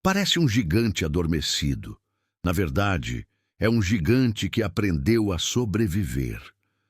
Parece um gigante adormecido. Na verdade, é um gigante que aprendeu a sobreviver.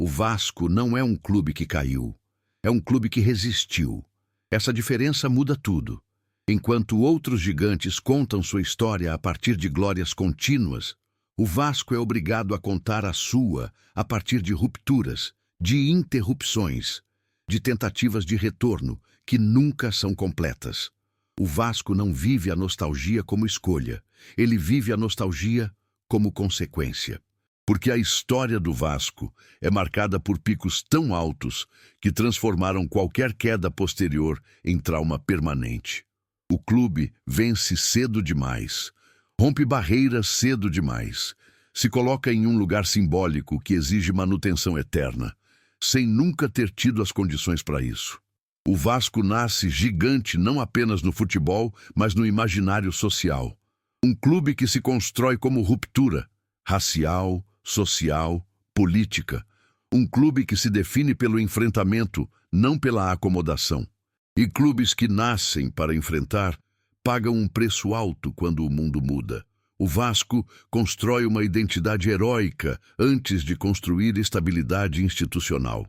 O Vasco não é um clube que caiu, é um clube que resistiu. Essa diferença muda tudo. Enquanto outros gigantes contam sua história a partir de glórias contínuas, o Vasco é obrigado a contar a sua a partir de rupturas, de interrupções, de tentativas de retorno que nunca são completas. O Vasco não vive a nostalgia como escolha, ele vive a nostalgia como consequência. Porque a história do Vasco é marcada por picos tão altos que transformaram qualquer queda posterior em trauma permanente. O clube vence cedo demais, rompe barreiras cedo demais, se coloca em um lugar simbólico que exige manutenção eterna, sem nunca ter tido as condições para isso. O Vasco nasce gigante não apenas no futebol, mas no imaginário social. Um clube que se constrói como ruptura, racial, social, política. Um clube que se define pelo enfrentamento, não pela acomodação. E clubes que nascem para enfrentar, pagam um preço alto quando o mundo muda. O Vasco constrói uma identidade heróica antes de construir estabilidade institucional.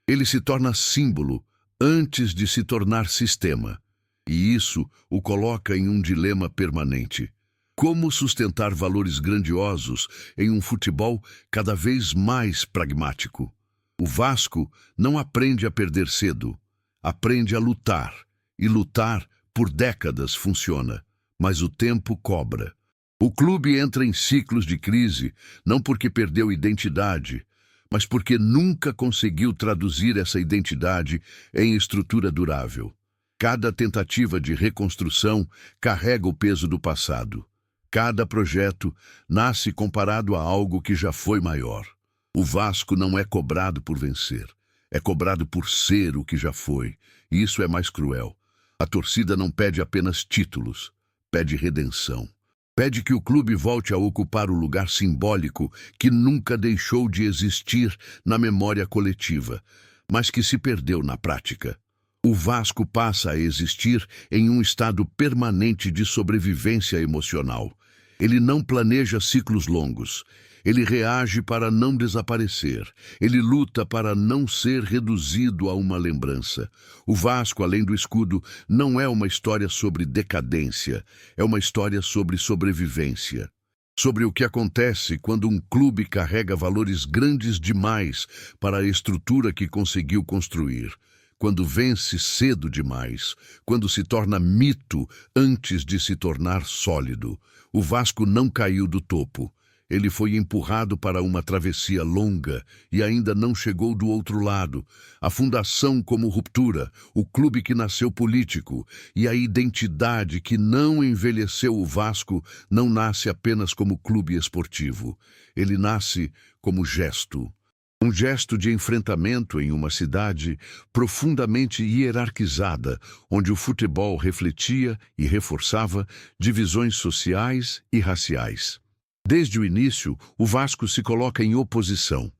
Ele se torna símbolo antes de se tornar sistema. E isso o coloca em um dilema permanente. Como sustentar valores grandiosos em um futebol cada vez mais pragmático? O Vasco não aprende a perder cedo, aprende a lutar. E lutar por décadas funciona, mas o tempo cobra. O clube entra em ciclos de crise, não porque perdeu identidade, mas porque nunca conseguiu traduzir essa identidade em estrutura durável. Cada tentativa de reconstrução carrega o peso do passado. Cada projeto nasce comparado a algo que já foi maior. O Vasco não é cobrado por vencer, é cobrado por ser o que já foi, e isso é mais cruel. A torcida não pede apenas títulos, pede redenção. Pede que o clube volte a ocupar o lugar simbólico que nunca deixou de existir na memória coletiva, mas que se perdeu na prática. O Vasco passa a existir em um estado permanente de sobrevivência emocional. Ele não planeja ciclos longos. Ele reage para não desaparecer. Ele luta para não ser reduzido a uma lembrança. O Vasco, além do escudo, não é uma história sobre decadência. É uma história sobre sobrevivência. Sobre o que acontece quando um clube carrega valores grandes demais para a estrutura que conseguiu construir. Quando vence cedo demais, quando se torna mito antes de se tornar sólido. O Vasco não caiu do topo. Ele foi empurrado para uma travessia longa e ainda não chegou do outro lado. A fundação como ruptura, o clube que nasceu político e a identidade que não envelheceu o Vasco não nasce apenas como clube esportivo. Ele nasce como gesto. Um gesto de enfrentamento em uma cidade profundamente hierarquizada, onde o futebol refletia e reforçava divisões sociais e raciais. Desde o início, o Vasco se coloca em oposição,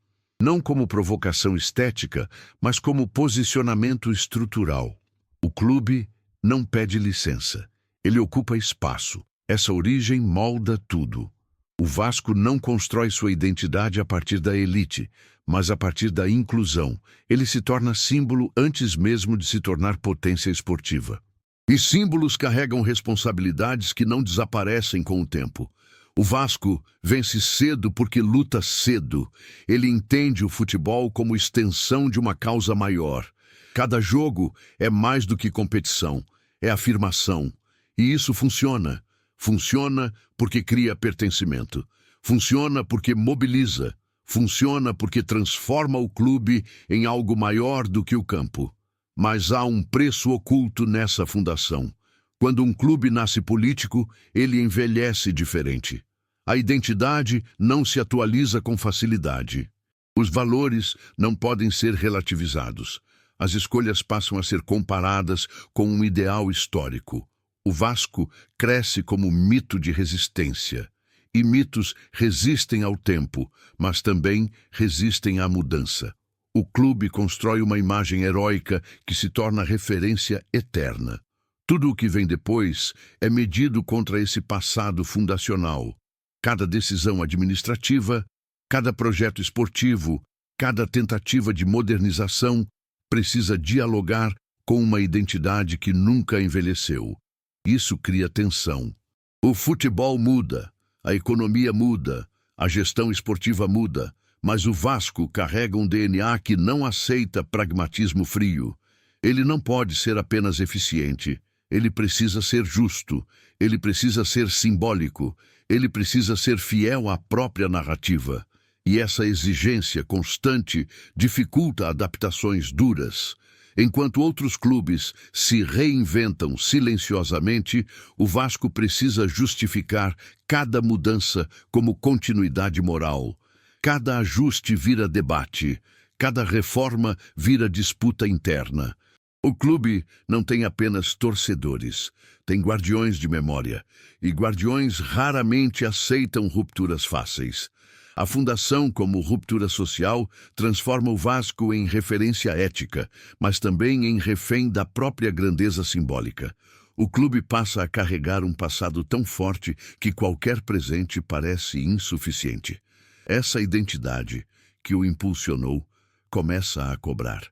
não como provocação estética, mas como posicionamento estrutural. O clube não pede licença, ele ocupa espaço. Essa origem molda tudo. O Vasco não constrói sua identidade a partir da elite, mas a partir da inclusão. Ele se torna símbolo antes mesmo de se tornar potência esportiva. E símbolos carregam responsabilidades que não desaparecem com o tempo. O Vasco vence cedo porque luta cedo. Ele entende o futebol como extensão de uma causa maior. Cada jogo é mais do que competição, é afirmação. E isso funciona. Funciona porque cria pertencimento. Funciona porque mobiliza. Funciona porque transforma o clube em algo maior do que o campo. Mas há um preço oculto nessa fundação. Quando um clube nasce político, ele envelhece diferente. A identidade não se atualiza com facilidade. Os valores não podem ser relativizados. As escolhas passam a ser comparadas com um ideal histórico. O Vasco cresce como mito de resistência. E mitos resistem ao tempo, mas também resistem à mudança. O clube constrói uma imagem heróica que se torna referência eterna. Tudo o que vem depois é medido contra esse passado fundacional. Cada decisão administrativa, cada projeto esportivo, cada tentativa de modernização precisa dialogar com uma identidade que nunca envelheceu. Isso cria tensão. O futebol muda, a economia muda, a gestão esportiva muda, mas o Vasco carrega um DNA que não aceita pragmatismo frio. Ele não pode ser apenas eficiente, ele precisa ser justo, ele precisa ser simbólico, ele precisa ser fiel à própria narrativa. E essa exigência constante dificulta adaptações duras. Enquanto outros clubes se reinventam silenciosamente, o Vasco precisa justificar cada mudança como continuidade moral. Cada ajuste vira debate, cada reforma vira disputa interna. O clube não tem apenas torcedores, tem guardiões de memória, e guardiões raramente aceitam rupturas fáceis. A fundação, como ruptura social, transforma o Vasco em referência ética, mas também em refém da própria grandeza simbólica. O clube passa a carregar um passado tão forte que qualquer presente parece insuficiente. Essa identidade que o impulsionou começa a cobrar.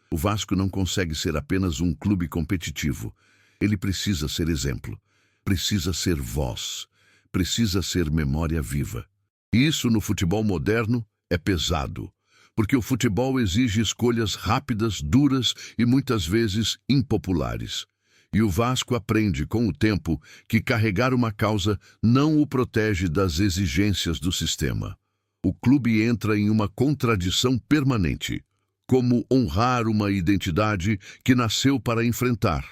O Vasco não consegue ser apenas um clube competitivo. Ele precisa ser exemplo, precisa ser voz, precisa ser memória viva. E isso no futebol moderno é pesado, porque o futebol exige escolhas rápidas, duras e muitas vezes impopulares. E o Vasco aprende com o tempo que carregar uma causa não o protege das exigências do sistema. O clube entra em uma contradição permanente. Como honrar uma identidade que nasceu para enfrentar,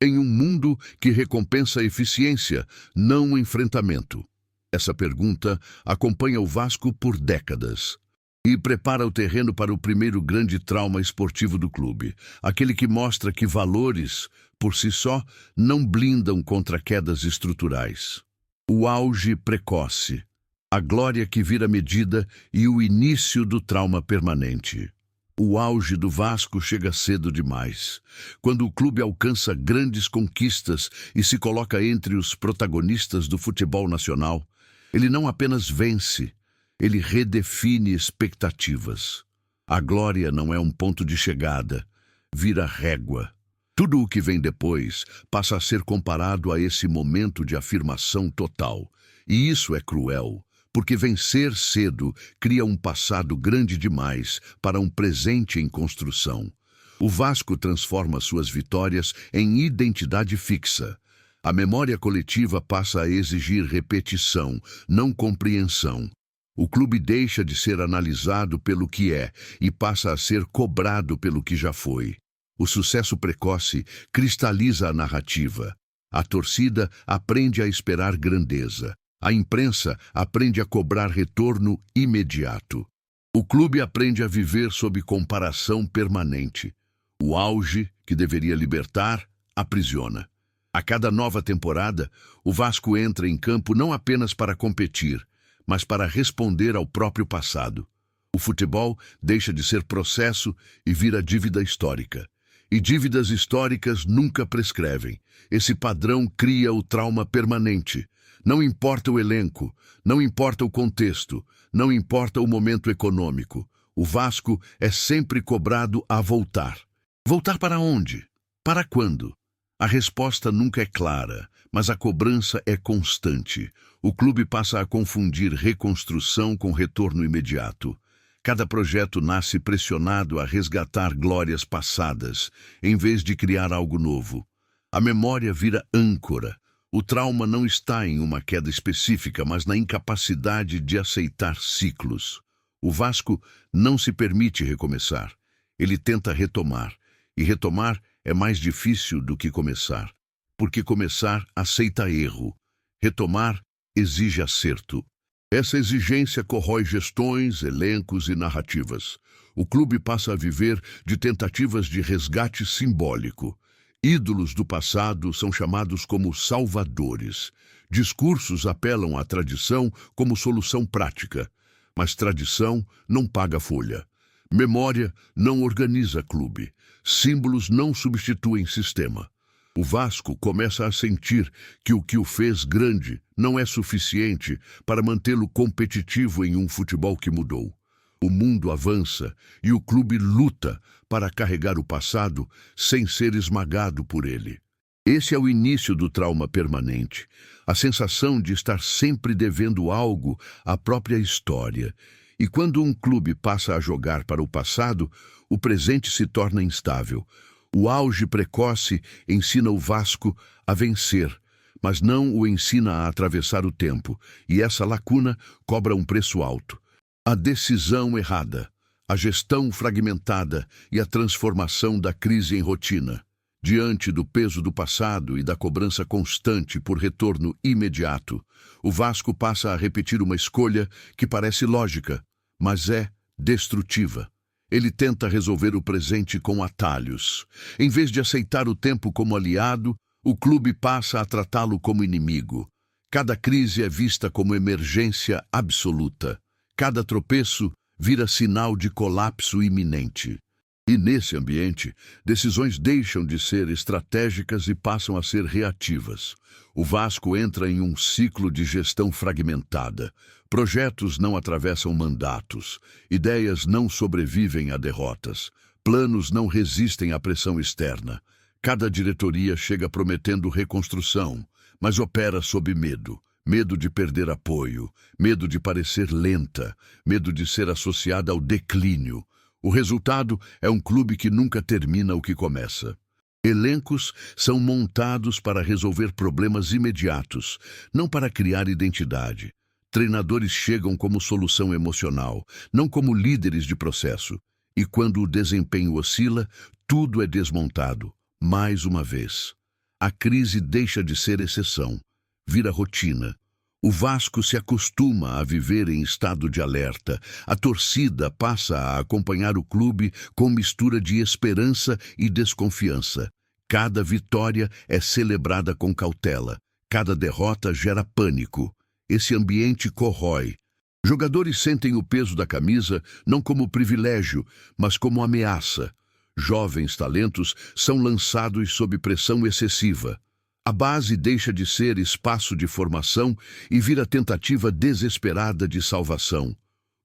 em um mundo que recompensa a eficiência, não o enfrentamento? Essa pergunta acompanha o Vasco por décadas e prepara o terreno para o primeiro grande trauma esportivo do clube, aquele que mostra que valores, por si só, não blindam contra quedas estruturais. O auge precoce, a glória que vira medida e o início do trauma permanente. O auge do Vasco chega cedo demais, quando o clube alcança grandes conquistas e se coloca entre os protagonistas do futebol nacional. Ele não apenas vence, ele redefine expectativas. A glória não é um ponto de chegada, vira régua. Tudo o que vem depois passa a ser comparado a esse momento de afirmação total. E isso é cruel, porque vencer cedo cria um passado grande demais para um presente em construção. O Vasco transforma suas vitórias em identidade fixa. A memória coletiva passa a exigir repetição, não compreensão. O clube deixa de ser analisado pelo que é e passa a ser cobrado pelo que já foi. O sucesso precoce cristaliza a narrativa. A torcida aprende a esperar grandeza. A imprensa aprende a cobrar retorno imediato. O clube aprende a viver sob comparação permanente. O auge, que deveria libertar, aprisiona. A cada nova temporada, o Vasco entra em campo não apenas para competir, mas para responder ao próprio passado. O futebol deixa de ser processo e vira dívida histórica. E dívidas históricas nunca prescrevem. Esse padrão cria o trauma permanente. Não importa o elenco, não importa o contexto, não importa o momento econômico. O Vasco é sempre cobrado a voltar. Voltar para onde? Para quando? A resposta nunca é clara, mas a cobrança é constante. O clube passa a confundir reconstrução com retorno imediato. Cada projeto nasce pressionado a resgatar glórias passadas, em vez de criar algo novo. A memória vira âncora. O trauma não está em uma queda específica, mas na incapacidade de aceitar ciclos. O Vasco não se permite recomeçar. Ele tenta retomar. E retomar é mais difícil do que começar. Porque começar aceita erro. Retomar exige acerto. Essa exigência corrói gestões, elencos e narrativas. O clube passa a viver de tentativas de resgate simbólico. Ídolos do passado são chamados como salvadores. Discursos apelam à tradição como solução prática. Mas tradição não paga folha. Memória não organiza clube. Símbolos não substituem sistema. O Vasco começa a sentir que o que o fez grande não é suficiente para mantê-lo competitivo em um futebol que mudou. O mundo avança e o clube luta para carregar o passado sem ser esmagado por ele. Esse é o início do trauma permanente, a sensação de estar sempre devendo algo à própria história. E quando um clube passa a jogar para o passado, o presente se torna instável. O auge precoce ensina o Vasco a vencer, mas não o ensina a atravessar o tempo, e essa lacuna cobra um preço alto. A decisão errada, a gestão fragmentada e a transformação da crise em rotina. Diante do peso do passado e da cobrança constante por retorno imediato, o Vasco passa a repetir uma escolha que parece lógica, mas é destrutiva. Ele tenta resolver o presente com atalhos. Em vez de aceitar o tempo como aliado, o clube passa a tratá-lo como inimigo. Cada crise é vista como emergência absoluta. Cada tropeço vira sinal de colapso iminente. E nesse ambiente, decisões deixam de ser estratégicas e passam a ser reativas. O Vasco entra em um ciclo de gestão fragmentada. Projetos não atravessam mandatos, ideias não sobrevivem a derrotas, planos não resistem à pressão externa. Cada diretoria chega prometendo reconstrução, mas opera sob medo. Medo de perder apoio, medo de parecer lenta, medo de ser associada ao declínio. O resultado é um clube que nunca termina o que começa. Elencos são montados para resolver problemas imediatos, não para criar identidade. Treinadores chegam como solução emocional, não como líderes de processo. E quando o desempenho oscila, tudo é desmontado, mais uma vez. A crise deixa de ser exceção, vira rotina. O Vasco se acostuma a viver em estado de alerta. A torcida passa a acompanhar o clube com mistura de esperança e desconfiança. Cada vitória é celebrada com cautela. Cada derrota gera pânico. Esse ambiente corrói. Jogadores sentem o peso da camisa não como privilégio, mas como ameaça. Jovens talentos são lançados sob pressão excessiva. A base deixa de ser espaço de formação e vira tentativa desesperada de salvação.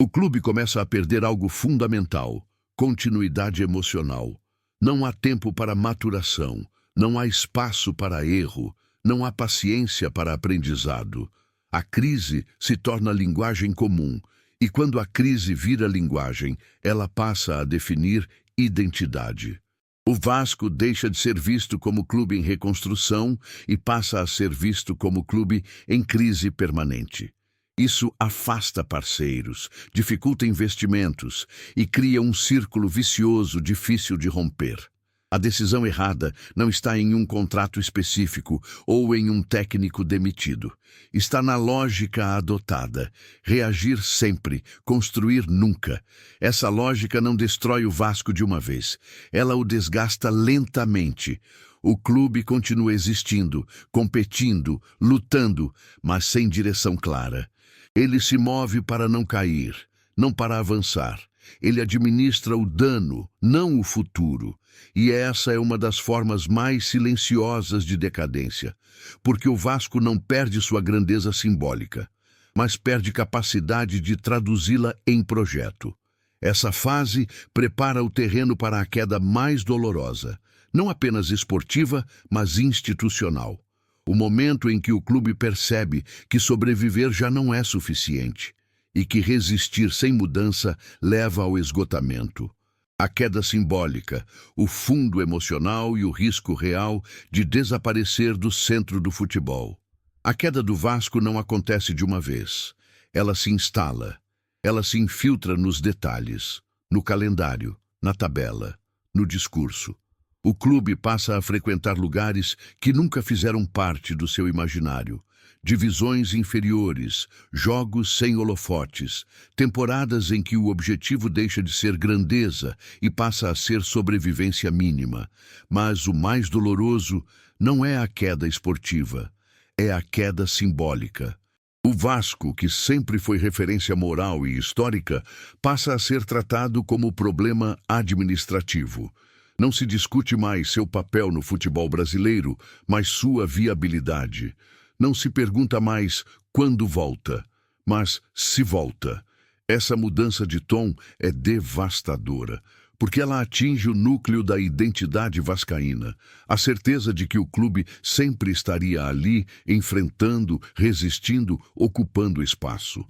O clube começa a perder algo fundamental: continuidade emocional. Não há tempo para maturação, não há espaço para erro, não há paciência para aprendizado. A crise se torna linguagem comum, e quando a crise vira linguagem, ela passa a definir identidade. O Vasco deixa de ser visto como clube em reconstrução e passa a ser visto como clube em crise permanente. Isso afasta parceiros, dificulta investimentos e cria um círculo vicioso difícil de romper. A decisão errada não está em um contrato específico ou em um técnico demitido. Está na lógica adotada: reagir sempre, construir nunca. Essa lógica não destrói o Vasco de uma vez. Ela o desgasta lentamente. O clube continua existindo, competindo, lutando, mas sem direção clara. Ele se move para não cair, não para avançar. Ele administra o dano, não o futuro. E essa é uma das formas mais silenciosas de decadência, porque o Vasco não perde sua grandeza simbólica, mas perde capacidade de traduzi-la em projeto. Essa fase prepara o terreno para a queda mais dolorosa, não apenas esportiva, mas institucional. O momento em que o clube percebe que sobreviver já não é suficiente e que resistir sem mudança leva ao esgotamento. A queda simbólica, o fundo emocional e o risco real de desaparecer do centro do futebol. A queda do Vasco não acontece de uma vez. Ela se instala. Ela se infiltra nos detalhes, no calendário, na tabela, no discurso. O clube passa a frequentar lugares que nunca fizeram parte do seu imaginário. Divisões inferiores, jogos sem holofotes, temporadas em que o objetivo deixa de ser grandeza e passa a ser sobrevivência mínima. Mas o mais doloroso não é a queda esportiva, é a queda simbólica. O Vasco, que sempre foi referência moral e histórica, passa a ser tratado como problema administrativo. Não se discute mais seu papel no futebol brasileiro, mas sua viabilidade. Não se pergunta mais quando volta, mas se volta. Essa mudança de tom é devastadora, porque ela atinge o núcleo da identidade vascaína, a certeza de que o clube sempre estaria ali, enfrentando, resistindo, ocupando espaço.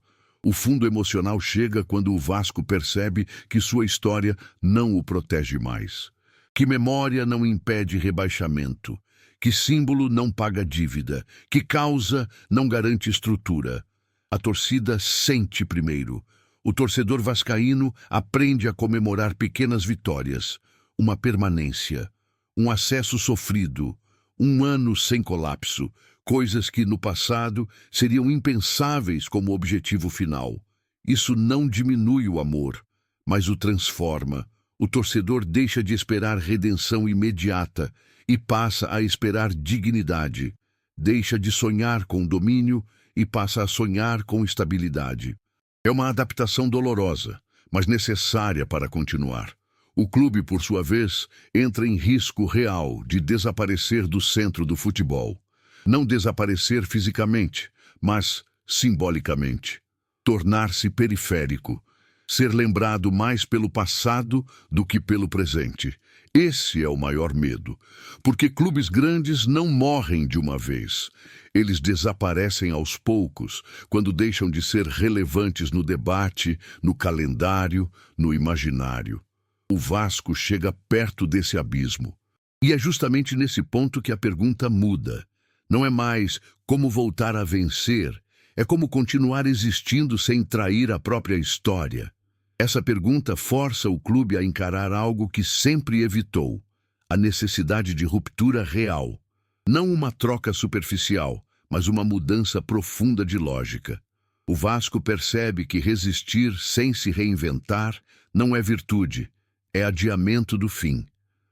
O fundo emocional chega quando o Vasco percebe que sua história não o protege mais. Que memória não impede rebaixamento, que símbolo não paga dívida, que causa não garante estrutura. A torcida sente primeiro. O torcedor vascaíno aprende a comemorar pequenas vitórias, uma permanência, um acesso sofrido, um ano sem colapso, coisas que no passado seriam impensáveis como objetivo final. Isso não diminui o amor, mas o transforma. O torcedor deixa de esperar redenção imediata e passa a esperar dignidade. Deixa de sonhar com domínio e passa a sonhar com estabilidade. É uma adaptação dolorosa, mas necessária para continuar. O clube, por sua vez, entra em risco real de desaparecer do centro do futebol. Não desaparecer fisicamente, mas simbolicamente. Tornar-se periférico. Ser lembrado mais pelo passado do que pelo presente. Esse é o maior medo, porque clubes grandes não morrem de uma vez. Eles desaparecem aos poucos, quando deixam de ser relevantes no debate, no calendário, no imaginário. O Vasco chega perto desse abismo. E é justamente nesse ponto que a pergunta muda. Não é mais como voltar a vencer, é como continuar existindo sem trair a própria história. Essa pergunta força o clube a encarar algo que sempre evitou, a necessidade de ruptura real. Não uma troca superficial, mas uma mudança profunda de lógica. O Vasco percebe que resistir sem se reinventar não é virtude, é adiamento do fim.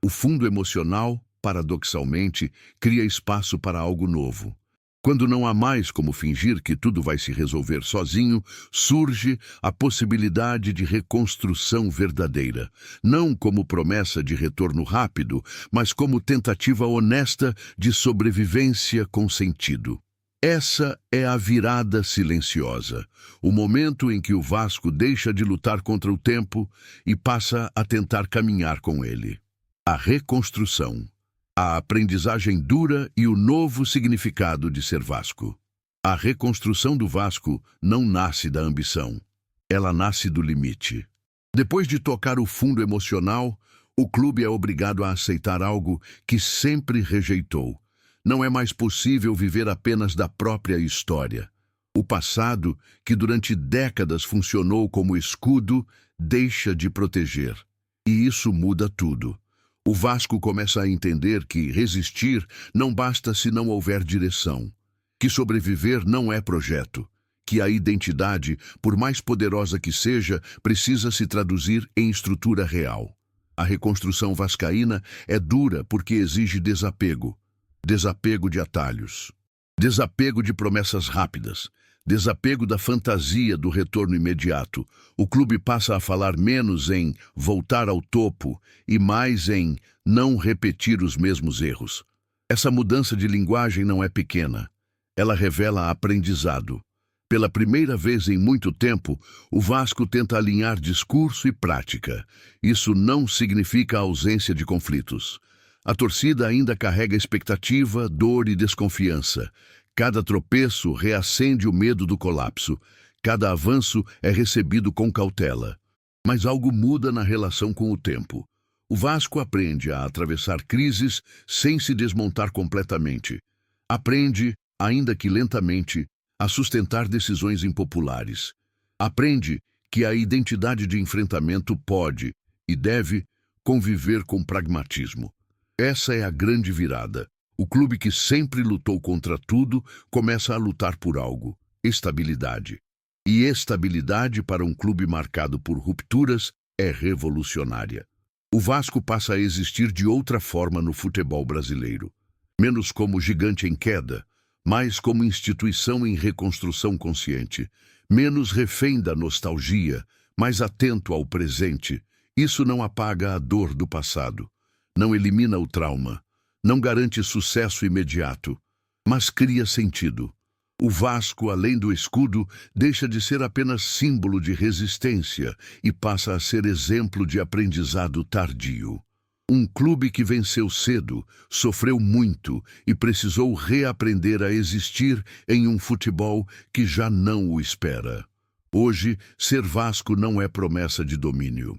O fundo emocional, paradoxalmente, cria espaço para algo novo. Quando não há mais como fingir que tudo vai se resolver sozinho, surge a possibilidade de reconstrução verdadeira, não como promessa de retorno rápido, mas como tentativa honesta de sobrevivência com sentido. Essa é a virada silenciosa, o momento em que o Vasco deixa de lutar contra o tempo e passa a tentar caminhar com ele. A reconstrução. A aprendizagem dura e o novo significado de ser Vasco. A reconstrução do Vasco não nasce da ambição. Ela nasce do limite. Depois de tocar o fundo emocional, o clube é obrigado a aceitar algo que sempre rejeitou. Não é mais possível viver apenas da própria história. O passado, que durante décadas funcionou como escudo, deixa de proteger. E isso muda tudo. O Vasco começa a entender que resistir não basta se não houver direção, que sobreviver não é projeto, que a identidade, por mais poderosa que seja, precisa se traduzir em estrutura real. A reconstrução vascaína é dura porque exige desapego, desapego de atalhos, desapego de promessas rápidas, desapego da fantasia do retorno imediato. O clube passa a falar menos em voltar ao topo e mais em não repetir os mesmos erros. Essa mudança de linguagem não é pequena. Ela revela aprendizado. Pela primeira vez em muito tempo, o Vasco tenta alinhar discurso e prática. Isso não significa ausência de conflitos. A torcida ainda carrega expectativa, dor e desconfiança. Cada tropeço reacende o medo do colapso. Cada avanço é recebido com cautela. Mas algo muda na relação com o tempo. O Vasco aprende a atravessar crises sem se desmontar completamente. Aprende, ainda que lentamente, a sustentar decisões impopulares. Aprende que a identidade de enfrentamento pode e deve conviver com pragmatismo. Essa é a grande virada. O clube que sempre lutou contra tudo começa a lutar por algo: estabilidade. E estabilidade para um clube marcado por rupturas é revolucionária. O Vasco passa a existir de outra forma no futebol brasileiro. Menos como gigante em queda, mais como instituição em reconstrução consciente. Menos refém da nostalgia, mais atento ao presente. Isso não apaga a dor do passado. não elimina o trauma, não garante sucesso imediato, mas cria sentido. O Vasco, além do escudo, deixa de ser apenas símbolo de resistência e passa a ser exemplo de aprendizado tardio. Um clube que venceu cedo, sofreu muito e precisou reaprender a existir em um futebol que já não o espera. Hoje, ser Vasco não é promessa de domínio.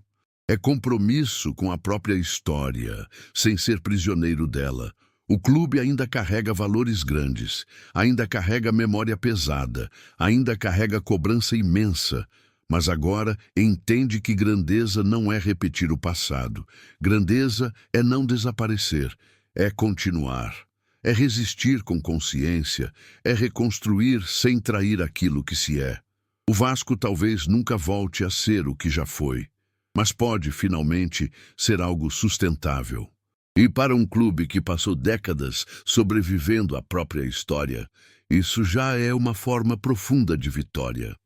É compromisso com a própria história, sem ser prisioneiro dela. O clube ainda carrega valores grandes, ainda carrega memória pesada, ainda carrega cobrança imensa, mas agora entende que grandeza não é repetir o passado. Grandeza é não desaparecer, é continuar, é resistir com consciência, é reconstruir sem trair aquilo que se é. O Vasco talvez nunca volte a ser o que já foi, mas pode, finalmente, ser algo sustentável. E para um clube que passou décadas sobrevivendo à própria história, isso já é uma forma profunda de vitória.